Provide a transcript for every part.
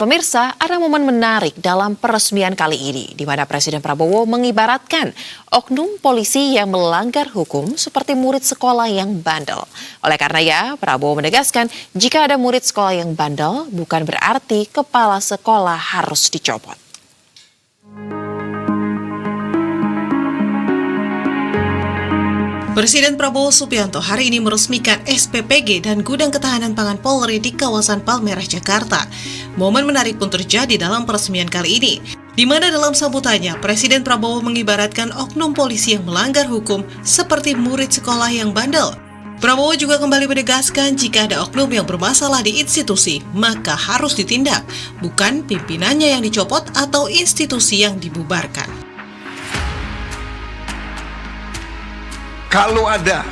Pemirsa, ada momen menarik dalam peresmian kali ini, di mana Presiden Prabowo mengibaratkan oknum polisi yang melanggar hukum seperti murid sekolah yang bandel. Oleh karenanya, Prabowo menegaskan jika ada murid sekolah yang bandel, bukan berarti kepala sekolah harus dicopot. Presiden Prabowo Subianto hari ini meresmikan SPPG dan Gudang Ketahanan Pangan Polri di kawasan Palmerah, Jakarta. Momen menarik pun terjadi dalam peresmian kali ini, di mana dalam sambutannya Presiden Prabowo mengibaratkan oknum polisi yang melanggar hukum seperti murid sekolah yang bandel. Prabowo juga kembali menegaskan jika ada oknum yang bermasalah di institusi, maka harus ditindak, bukan pimpinannya yang dicopot atau institusi yang dibubarkan. Kalau ada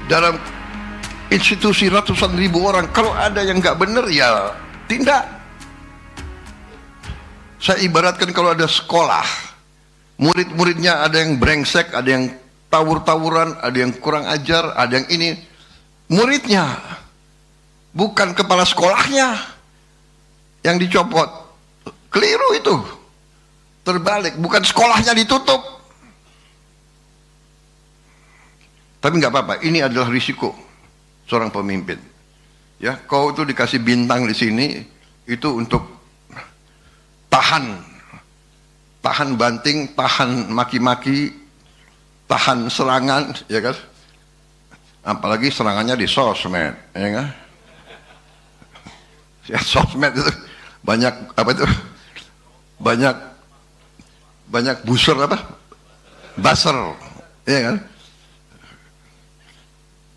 dalam institusi ratusan ribu orang, kalau ada yang nggak benar, ya tindak. Saya ibaratkan kalau ada sekolah, murid-muridnya ada yang brengsek, ada yang tawur-tawuran, ada yang kurang ajar, ada yang ini. Muridnya, bukan kepala sekolahnya yang dicopot. Keliru itu. Terbalik, bukan sekolahnya ditutup. Tapi nggak apa-apa, ini adalah risiko seorang pemimpin. Ya, kau itu dikasih bintang di sini itu untuk tahan banting, tahan maki-maki, tahan serangan, ya kan? Apalagi serangannya di sosmed, ya kan? Ya, sosmed itu banyak apa itu? Banyak buzzer apa? Buzzer, ya kan?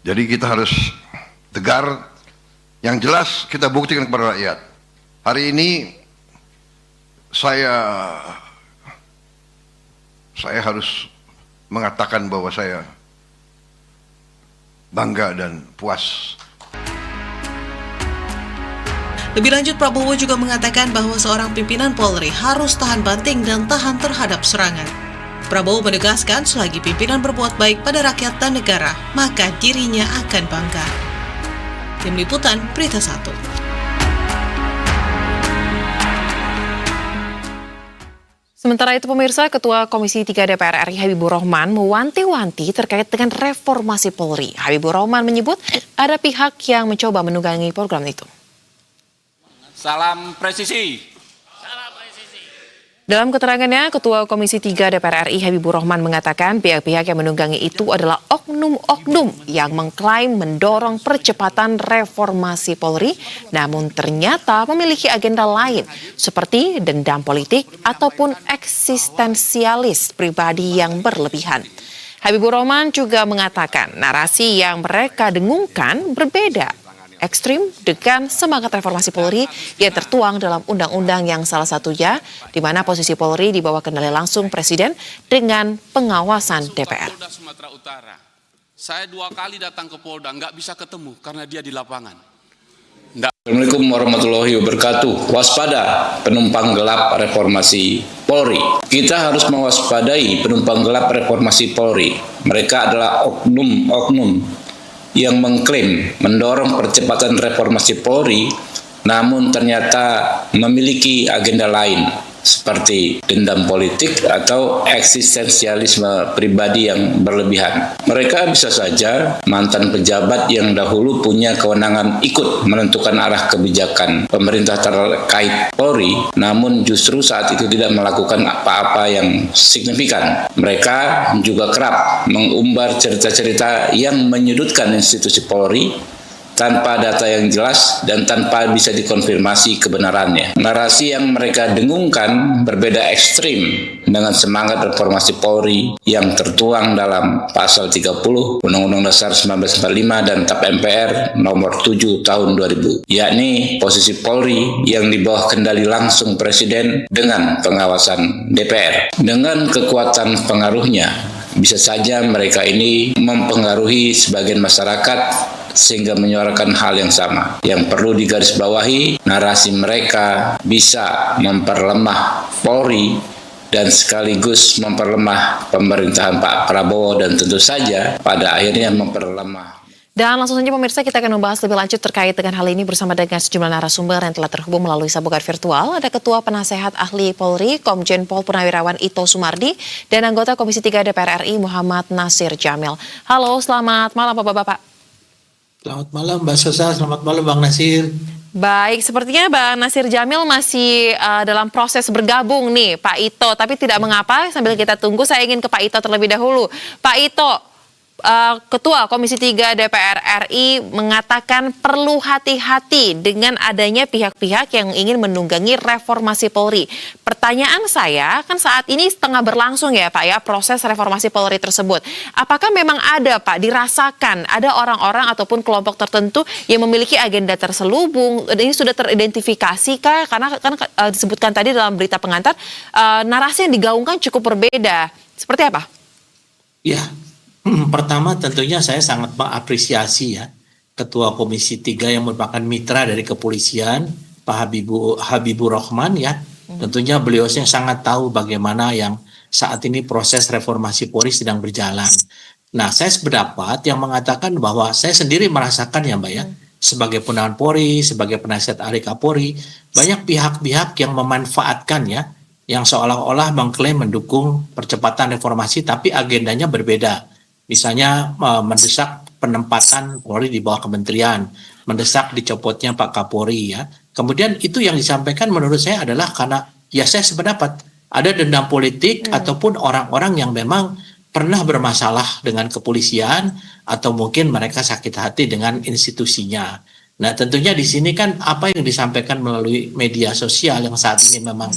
Jadi kita harus tegar, yang jelas kita buktikan kepada rakyat. Hari ini saya harus mengatakan bahwa saya bangga dan puas. Lebih lanjut, Prabowo juga mengatakan bahwa seorang pimpinan Polri harus tahan banting dan tahan terhadap serangan. Prabowo menegaskan selagi pimpinan berbuat baik pada rakyat dan negara, maka dirinya akan bangga. Tim Liputan, Berita 1. Sementara itu pemirsa, Ketua Komisi 3 DPR RI Habibur Rahman mewanti-wanti terkait dengan reformasi Polri. Habibur Rahman menyebut ada pihak yang mencoba menunggangi program itu. Salam presisi. Dalam keterangannya, Ketua Komisi 3 DPR RI Habibur Rahman mengatakan pihak-pihak yang menunggangi itu adalah oknum-oknum yang mengklaim mendorong percepatan reformasi Polri, namun ternyata memiliki agenda lain seperti dendam politik ataupun eksistensialis pribadi yang berlebihan. Habibur Rahman juga mengatakan narasi yang mereka dengungkan berbeda ekstrim dengan semangat reformasi Polri yang tertuang dalam undang-undang yang salah satunya di mana posisi Polri di bawah kendali langsung Presiden dengan pengawasan DPR. Polda Sumatera Utara, saya 2 kali datang ke Polda, nggak bisa ketemu karena dia di lapangan. Assalamualaikum warahmatullahi wabarakatuh. Waspada penumpang gelap reformasi Polri. Kita harus mewaspadai penumpang gelap reformasi Polri. Mereka adalah oknum-oknum yang mengklaim mendorong percepatan reformasi Polri, namun ternyata memiliki agenda lain seperti dendam politik atau eksistensialisme pribadi yang berlebihan. Mereka bisa saja mantan pejabat yang dahulu punya kewenangan ikut menentukan arah kebijakan pemerintah terkait Polri, namun justru saat itu tidak melakukan apa-apa yang signifikan. Mereka juga kerap mengumbar cerita-cerita yang menyudutkan institusi Polri tanpa data yang jelas dan tanpa bisa dikonfirmasi kebenarannya. Narasi yang mereka dengungkan berbeda ekstrim dengan semangat reformasi Polri yang tertuang dalam pasal 30 Undang-Undang Dasar 1945 dan TAP MPR nomor 7 tahun 2000, yakni posisi Polri yang di bawah kendali langsung Presiden dengan pengawasan DPR. Dengan kekuatan pengaruhnya, bisa saja mereka ini mempengaruhi sebagian masyarakat sehingga menyuarakan hal yang sama. Yang perlu digarisbawahi, narasi mereka bisa memperlemah Polri dan sekaligus memperlemah pemerintahan Pak Prabowo dan tentu saja pada akhirnya memperlemah Dan langsung saja pemirsa, kita akan membahas lebih lanjut terkait dengan hal ini bersama dengan sejumlah narasumber yang telah terhubung melalui sambungan virtual. Ada Ketua Penasehat Ahli Polri, Komjen Pol Purnawirawan Ito Sumardi, dan anggota Komisi 3 DPR RI Muhammad Nasir Jamil. Halo, selamat malam Bapak-Bapak. Selamat malam Mbak Sosa, selamat malam Bang Nasir. Baik, sepertinya Bang Nasir Jamil masih dalam proses bergabung nih Pak Ito, tapi tidak mengapa, sambil kita tunggu saya ingin ke Pak Ito terlebih dahulu. Pak Ito, Ketua Komisi 3 DPR RI mengatakan perlu hati-hati dengan adanya pihak-pihak yang ingin menunggangi reformasi Polri. Pertanyaan saya, kan saat ini tengah berlangsung ya Pak ya proses reformasi Polri tersebut. Apakah memang ada Pak, dirasakan ada orang-orang ataupun kelompok tertentu yang memiliki agenda terselubung? Ini sudah teridentifikasi kah? Karena kan disebutkan tadi dalam berita pengantar, narasi yang digaungkan cukup berbeda. Seperti apa? Ya, pertama tentunya saya sangat mengapresiasi ya Ketua Komisi 3 yang merupakan mitra dari kepolisian, Pak Habibur Rahman ya. Tentunya beliau yang sangat tahu bagaimana yang saat ini proses reformasi Polri sedang berjalan. Nah, saya sependapat yang mengatakan bahwa saya sendiri merasakan ya Mbak ya, sebagai Purnawirawan Polri, sebagai penasihat ahli Kapolri, banyak pihak-pihak yang memanfaatkan ya, yang seolah-olah mengklaim mendukung percepatan reformasi tapi agendanya berbeda. Misalnya mendesak penempatan Polri di bawah kementerian, mendesak dicopotnya Pak Kapolri ya. Kemudian itu yang disampaikan menurut saya adalah karena ya saya sependapat ada dendam politik ataupun orang-orang yang memang pernah bermasalah dengan kepolisian atau mungkin mereka sakit hati dengan institusinya. Nah tentunya di sini kan apa yang disampaikan melalui media sosial yang saat ini memang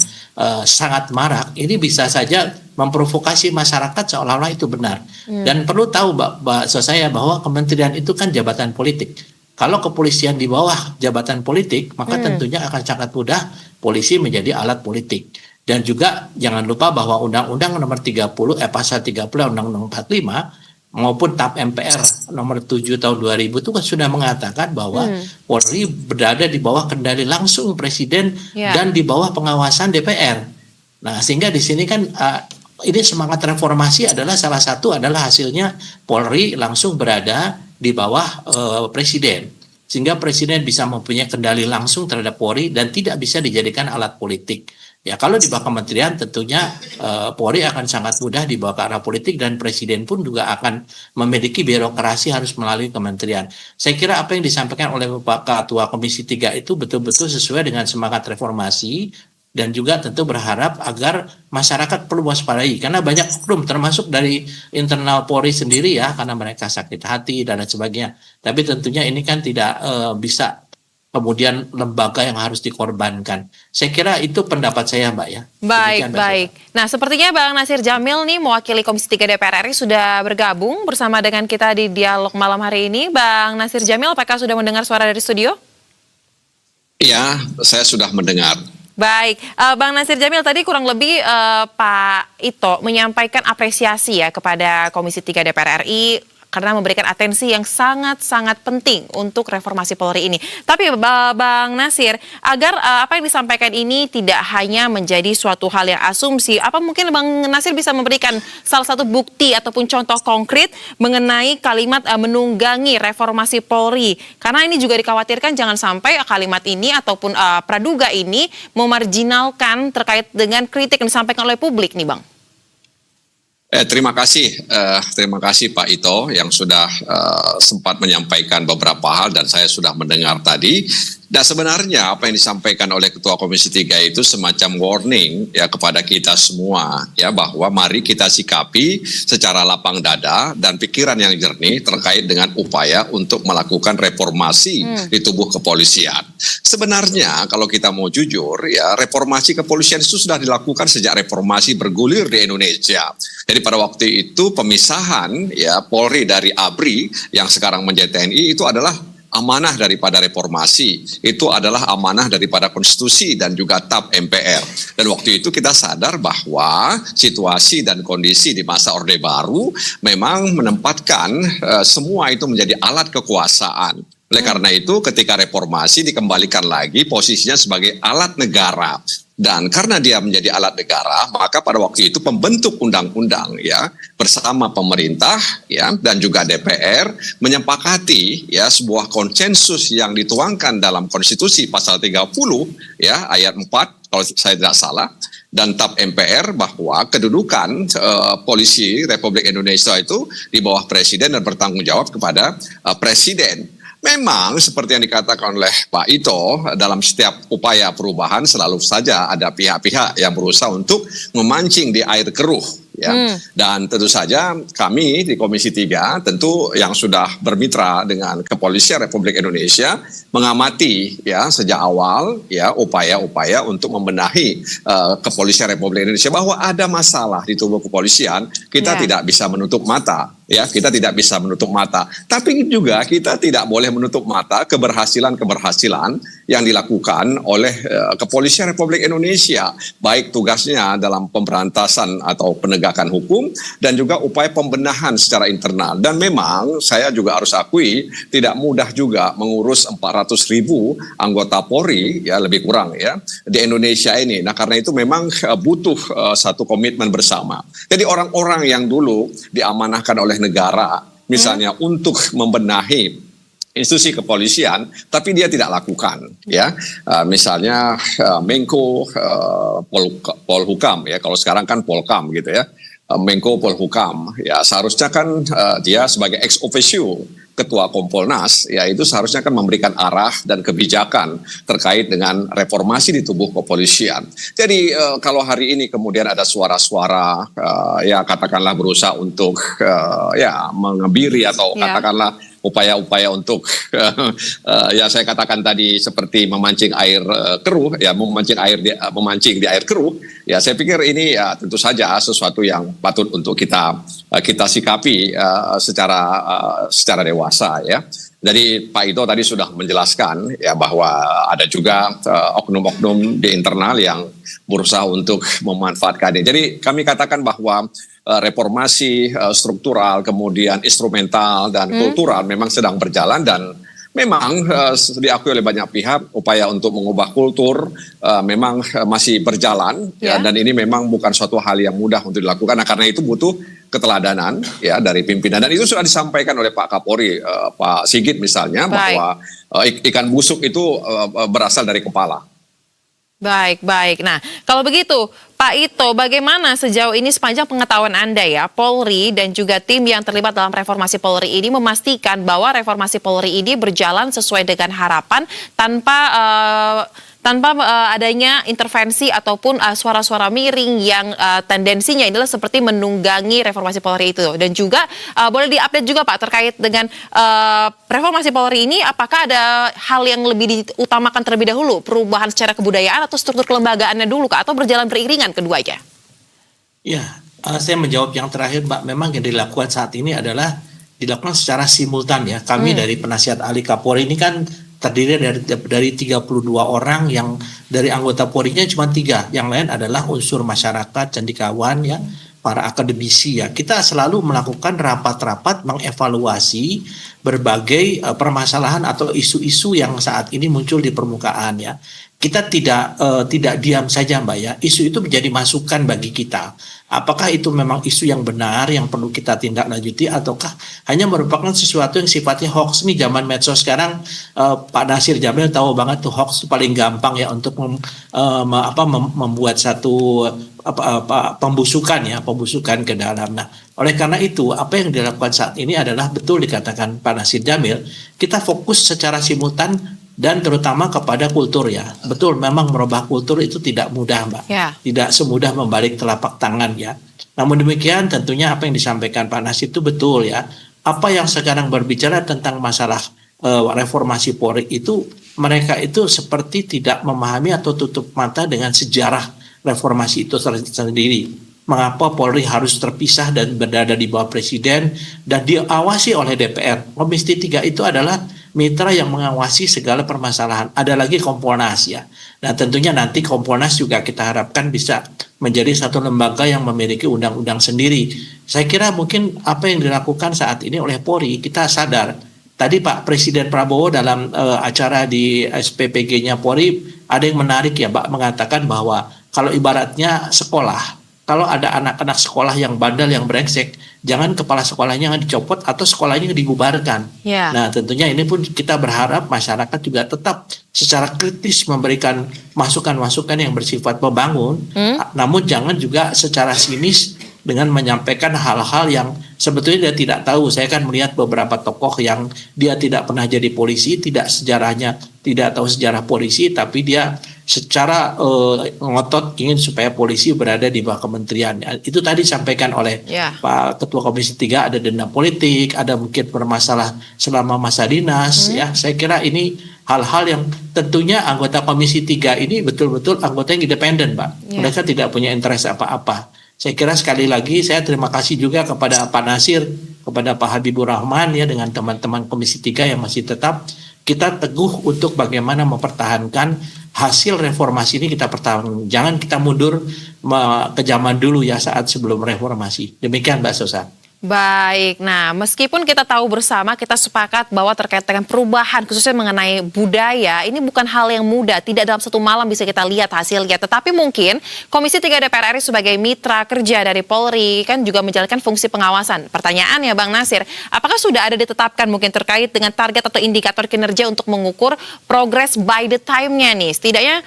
sangat marak, ini bisa saja memprovokasi masyarakat seolah-olah itu benar. Dan perlu tahu Mbak saya bahwa kementerian itu kan jabatan politik. Kalau kepolisian di bawah jabatan politik, maka tentunya akan sangat mudah polisi menjadi alat politik. Dan juga jangan lupa bahwa Undang-Undang nomor 30, pasal 30 Undang-Undang 45, maupun TAP MPR nomor 7 tahun 2000 itu kan sudah mengatakan bahwa Polri berada di bawah kendali langsung Presiden dan di bawah pengawasan DPR. Nah, sehingga di sini kan ini semangat reformasi adalah salah satu adalah hasilnya Polri langsung berada di bawah Presiden. Sehingga Presiden bisa mempunyai kendali langsung terhadap Polri dan tidak bisa dijadikan alat politik. Ya kalau di bawah kementerian tentunya Polri akan sangat mudah dibawa ke arah politik dan Presiden pun juga akan memiliki birokrasi harus melalui kementerian. Saya kira apa yang disampaikan oleh Bapak Ketua Komisi 3 itu betul-betul sesuai dengan semangat reformasi dan juga tentu berharap agar masyarakat perlu waspadai karena banyak oknum termasuk dari internal Polri sendiri ya karena mereka sakit hati dan lain sebagainya. Tapi tentunya ini kan tidak bisa kemudian lembaga yang harus dikorbankan. Saya kira itu pendapat saya Mbak ya. Baik. Nah sepertinya Bang Nasir Jamil nih mewakili Komisi 3 DPR RI sudah bergabung bersama dengan kita di dialog malam hari ini. Bang Nasir Jamil apakah sudah mendengar suara dari studio? Iya, saya sudah mendengar. Baik, Bang Nasir Jamil tadi kurang lebih Pak Ito menyampaikan apresiasi ya kepada Komisi 3 DPR RI karena memberikan atensi yang sangat-sangat penting untuk reformasi Polri ini. Tapi Bang Nasir, agar apa yang disampaikan ini tidak hanya menjadi suatu hal yang asumsi, apa mungkin Bang Nasir bisa memberikan salah satu bukti ataupun contoh konkret mengenai kalimat menunggangi reformasi Polri? Karena ini juga dikhawatirkan jangan sampai kalimat ini ataupun praduga ini memarjinalkan terkait dengan kritik yang disampaikan oleh publik nih Bang. Terima kasih Pak Ito yang sudah sempat menyampaikan beberapa hal dan saya sudah mendengar tadi. Dan sebenarnya apa yang disampaikan oleh Ketua Komisi 3 itu semacam warning ya kepada kita semua ya bahwa mari kita sikapi secara lapang dada dan pikiran yang jernih terkait dengan upaya untuk melakukan reformasi di tubuh kepolisian. Sebenarnya kalau kita mau jujur ya reformasi kepolisian itu sudah dilakukan sejak reformasi bergulir di Indonesia. Jadi pada waktu itu pemisahan ya Polri dari ABRI yang sekarang menjadi TNI itu adalah amanah daripada reformasi, itu adalah amanah daripada konstitusi dan juga TAP MPR. Dan waktu itu kita sadar bahwa situasi dan kondisi di masa Orde Baru memang menempatkan semua itu menjadi alat kekuasaan. Oleh karena itu ketika reformasi dikembalikan lagi posisinya sebagai alat negara. Dan karena dia menjadi alat negara, maka pada waktu itu pembentuk undang-undang ya bersama pemerintah ya dan juga DPR menyepakati ya sebuah konsensus yang dituangkan dalam konstitusi pasal 30 ya ayat 4 kalau saya tidak salah dan TAP MPR bahwa kedudukan polisi Republik Indonesia itu di bawah presiden dan bertanggung jawab kepada presiden. Memang seperti yang dikatakan oleh Pak Ito, dalam setiap upaya perubahan selalu saja ada pihak-pihak yang berusaha untuk memancing di air keruh. Ya. Dan tentu saja kami di Komisi 3 tentu yang sudah bermitra dengan Kepolisian Republik Indonesia mengamati ya sejak awal ya upaya-upaya untuk membenahi Kepolisian Republik Indonesia bahwa ada masalah di tubuh kepolisian, kita tidak bisa menutup mata. Ya, kita tidak bisa menutup mata. Tapi juga kita tidak boleh menutup mata keberhasilan-keberhasilan yang dilakukan oleh Kepolisian Republik Indonesia, baik tugasnya dalam pemberantasan atau penegakan hukum dan juga upaya pembenahan secara internal. Dan memang saya juga harus akui tidak mudah juga mengurus 400.000 anggota Polri ya lebih kurang ya di Indonesia ini. Nah, karena itu memang butuh satu komitmen bersama. Jadi orang-orang yang dulu diamanahkan oleh negara misalnya untuk membenahi institusi kepolisian tapi dia tidak lakukan ya misalnya Menko Polhukam ya kalau sekarang kan Polkam gitu ya Menko Polhukam ya seharusnya kan dia sebagai ex officio Ketua Kompolnas, ya itu seharusnya kan memberikan arah dan kebijakan terkait dengan reformasi di tubuh kepolisian. Jadi kalau hari ini kemudian ada suara-suara ya katakanlah berusaha untuk ya mengebiri atau katakanlah upaya-upaya untuk ya saya katakan tadi seperti memancing air keruh ya memancing di air keruh ya saya pikir ini ya tentu saja sesuatu yang patut untuk kita sikapi secara dewasa ya. Jadi Pak Ito tadi sudah menjelaskan ya bahwa ada juga oknum-oknum di internal yang berusaha untuk memanfaatkan ini. Jadi kami katakan bahwa reformasi struktural, kemudian instrumental dan kultural memang sedang berjalan dan memang diakui oleh banyak pihak upaya untuk mengubah kultur memang masih berjalan ya, dan ini memang bukan suatu hal yang mudah untuk dilakukan. Nah, karena itu butuh keteladanan ya dari pimpinan dan itu sudah disampaikan oleh Pak Kapolri Pak Sigit misalnya bahwa ikan busuk itu berasal dari kepala. Baik. Nah, kalau begitu, Pak Ito, bagaimana sejauh ini sepanjang pengetahuan Anda ya, Polri dan juga tim yang terlibat dalam reformasi Polri ini memastikan bahwa reformasi Polri ini berjalan sesuai dengan harapan tanpa adanya intervensi ataupun suara-suara miring yang tendensinya adalah seperti menunggangi reformasi Polri itu. Dan juga boleh diupdate juga Pak terkait dengan reformasi Polri ini, apakah ada hal yang lebih diutamakan terlebih dahulu, perubahan secara kebudayaan atau struktur kelembagaannya dulu Kak, atau berjalan beriringan keduanya? Ya, saya menjawab yang terakhir Mbak, memang yang dilakukan saat ini adalah dilakukan secara simultan ya. Kami dari penasihat ahli Kapolri ini kan terdiri dari 32 orang yang dari anggota Polri-nya cuma 3, yang lain adalah unsur masyarakat, cendekiawan ya, para akademisi ya. Kita selalu melakukan rapat-rapat mengevaluasi berbagai permasalahan atau isu-isu yang saat ini muncul di permukaan ya. Kita tidak diam saja Mbak ya. Isu itu menjadi masukan bagi kita. Apakah itu memang isu yang benar yang perlu kita tindak lanjuti ataukah hanya merupakan sesuatu yang sifatnya hoax? Nih zaman medsos sekarang Pak Nasir Jamil tahu banget tuh hoax itu paling gampang ya untuk membuat satu pembusukan ke dalam. Nah, oleh karena itu apa yang dilakukan saat ini adalah betul dikatakan Pak Nasir Jamil, kita fokus secara simultan dan terutama kepada kultur ya. Betul, memang merubah kultur itu tidak mudah Mbak. Tidak semudah membalik telapak tangan ya. Namun demikian tentunya apa yang disampaikan Pak Nasir itu betul ya. Apa yang sekarang berbicara tentang masalah reformasi Polri itu, mereka itu seperti tidak memahami atau tutup mata dengan sejarah reformasi itu sendiri. Mengapa Polri harus terpisah dan berada di bawah presiden dan diawasi oleh DPR. Komisi 3 itu adalah mitra yang mengawasi segala permasalahan. Ada lagi Kompolnas ya. Nah tentunya nanti Kompolnas juga kita harapkan bisa menjadi satu lembaga yang memiliki undang-undang sendiri. Saya kira mungkin apa yang dilakukan saat ini oleh Polri, kita sadar Tadi Pak Presiden Prabowo dalam acara di SPPG-nya Polri ada yang menarik ya Pak, mengatakan bahwa kalau ibaratnya sekolah, kalau ada anak-anak sekolah yang bandel, yang brengsek, jangan kepala sekolahnya yang dicopot atau sekolahnya dibubarkan. Ya. Nah tentunya ini pun kita berharap masyarakat juga tetap secara kritis memberikan masukan-masukan yang bersifat membangun, namun jangan juga secara sinis dengan menyampaikan hal-hal yang sebetulnya dia tidak tahu. Saya kan melihat beberapa tokoh yang dia tidak pernah jadi polisi, tidak tahu sejarah polisi, tapi dia secara ngotot ingin supaya polisi berada di bawah kementerian. Itu tadi disampaikan oleh Pak Ketua Komisi 3, ada denda politik, ada mungkin bermasalah selama masa dinas. Ya, saya kira ini hal-hal yang tentunya anggota Komisi 3 ini betul-betul anggota yang independen, Pak. Mereka tidak punya interest apa-apa. Saya kira sekali lagi saya terima kasih juga kepada Pak Nasir, kepada Pak Habibur Rahman ya, dengan teman-teman Komisi 3 yang masih tetap kita teguh untuk bagaimana mempertahankan hasil reformasi ini, kita pertahankan. Jangan kita mundur ke zaman dulu ya, saat sebelum reformasi. Demikian Mbak Sosa. Baik, nah meskipun kita tahu bersama, kita sepakat bahwa terkait dengan perubahan khususnya mengenai budaya, ini bukan hal yang mudah, tidak dalam satu malam bisa kita lihat hasilnya. Tetapi mungkin Komisi 3 DPR RI sebagai mitra kerja dari Polri kan juga menjalankan fungsi pengawasan. Pertanyaannya Bang Nasir, apakah sudah ada ditetapkan mungkin terkait dengan target atau indikator kinerja untuk mengukur progres by the time-nya nih? Setidaknya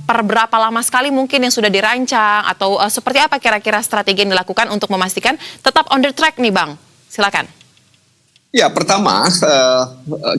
per berapa lama sekali mungkin yang sudah dirancang, atau seperti apa kira-kira strategi yang dilakukan untuk memastikan tetap on the track nih Bang, silakan. Ya, pertama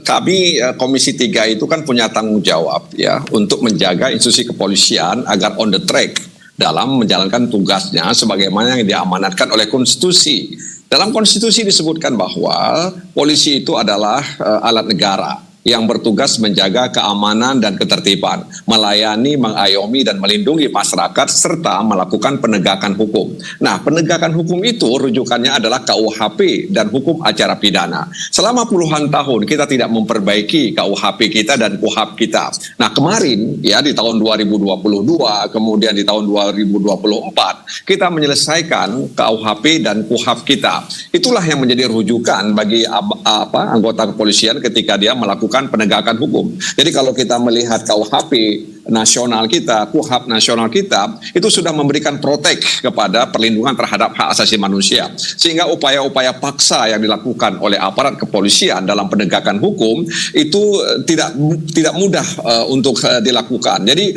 kami Komisi 3 itu kan punya tanggung jawab ya untuk menjaga institusi kepolisian agar on the track dalam menjalankan tugasnya sebagaimana yang diamanatkan oleh konstitusi. Dalam konstitusi disebutkan bahwa polisi itu adalah alat negara yang bertugas menjaga keamanan dan ketertiban, melayani, mengayomi, dan melindungi masyarakat, serta melakukan penegakan hukum. Nah, penegakan hukum itu rujukannya adalah KUHP dan hukum acara pidana. Selama puluhan tahun kita tidak memperbaiki KUHP kita dan KUHAP kita. Nah, kemarin ya di tahun 2022, kemudian di tahun 2024, kita menyelesaikan KUHP dan KUHAP kita. Itulah yang menjadi rujukan bagi anggota kepolisian ketika dia melakukan penegakan hukum. Jadi kalau kita melihat KUHP nasional kita, KUHAP nasional kita, itu sudah memberikan protek kepada perlindungan terhadap hak asasi manusia. Sehingga upaya-upaya paksa yang dilakukan oleh aparat kepolisian dalam penegakan hukum itu tidak mudah untuk dilakukan. Jadi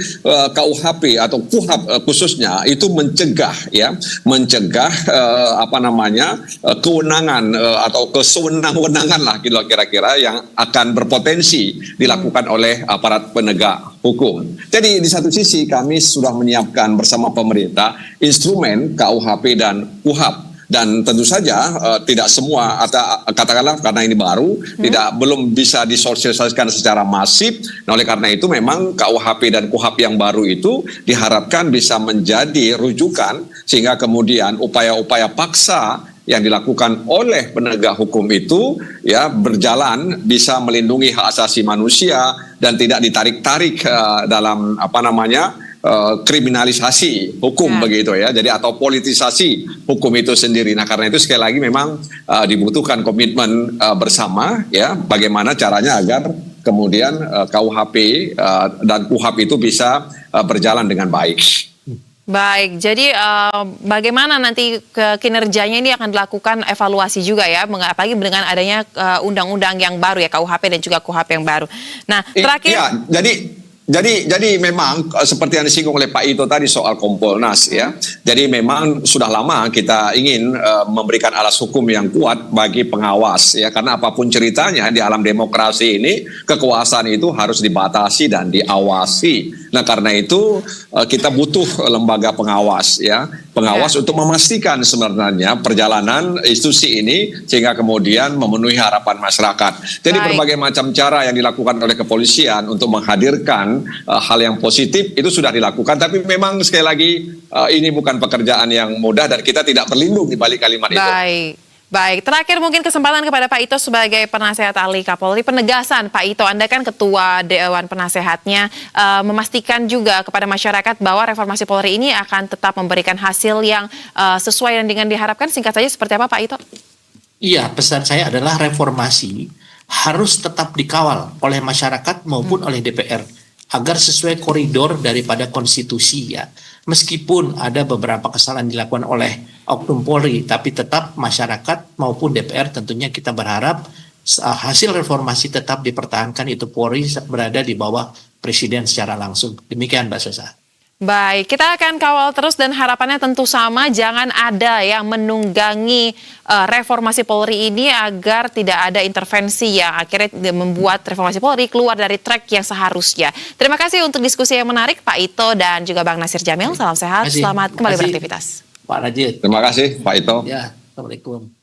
KUHP atau KUHAP khususnya itu mencegah kewenangan atau kesewenang-wenangan lah kira-kira yang akan berpotensi dilakukan oleh aparat penegak hukum. Jadi di satu sisi kami sudah menyiapkan bersama pemerintah instrumen KUHP dan KUHAP. Dan tentu saja tidak semua, katakanlah karena ini baru, belum bisa disosialisasikan secara masif. Nah, oleh karena itu memang KUHP dan KUHAP yang baru itu diharapkan bisa menjadi rujukan sehingga kemudian upaya-upaya paksa yang dilakukan oleh penegak hukum itu ya berjalan, bisa melindungi hak asasi manusia dan tidak ditarik-tarik dalam kriminalisasi hukum begitu ya. Jadi atau politisasi hukum itu sendiri. Nah, karena itu sekali lagi memang dibutuhkan komitmen bersama ya, bagaimana caranya agar kemudian KUHP dan KUHAP itu bisa berjalan dengan baik. Baik, jadi bagaimana nanti kinerjanya ini akan dilakukan evaluasi juga ya, apalagi dengan adanya undang-undang yang baru ya, KUHP dan juga KUHAP yang baru. Nah, terakhir. Iya, jadi memang seperti yang disinggung oleh Pak Ito tadi soal Kompolnas ya. Jadi memang sudah lama kita ingin memberikan alas hukum yang kuat bagi pengawas ya, karena apapun ceritanya di alam demokrasi ini kekuasaan itu harus dibatasi dan diawasi. Nah, karena itu kita butuh lembaga pengawas ya, pengawas untuk memastikan sebenarnya perjalanan institusi ini sehingga kemudian memenuhi harapan masyarakat. Jadi berbagai macam cara yang dilakukan oleh kepolisian untuk menghadirkan hal yang positif itu sudah dilakukan, tapi memang sekali lagi ini bukan pekerjaan yang mudah dan kita tidak berlindung di balik kalimat itu. Baik, terakhir mungkin kesempatan kepada Pak Ito sebagai penasehat ahli Kapolri, penegasan Pak Ito, Anda kan ketua Dewan Penasehatnya, memastikan juga kepada masyarakat bahwa reformasi Polri ini akan tetap memberikan hasil yang sesuai dengan diharapkan. Singkat saja seperti apa Pak Ito? Iya, pesan saya adalah reformasi harus tetap dikawal oleh masyarakat maupun oleh DPR agar sesuai koridor daripada konstitusi ya. Meskipun ada beberapa kesalahan dilakukan oleh Oknum Polri, tapi tetap masyarakat maupun DPR tentunya kita berharap hasil reformasi tetap dipertahankan, itu Polri berada di bawah Presiden secara langsung. Demikian Mbak Sasa. Baik, kita akan kawal terus dan harapannya tentu sama, jangan ada yang menunggangi reformasi Polri ini agar tidak ada intervensi yang akhirnya membuat reformasi Polri keluar dari track yang seharusnya. Terima kasih untuk diskusi yang menarik Pak Ito dan juga Bang Nasir Jamil. Salam sehat, selamat kembali beraktivitas. Pak Rajid. Terima kasih Pak Ito. Ya, Assalamualaikum.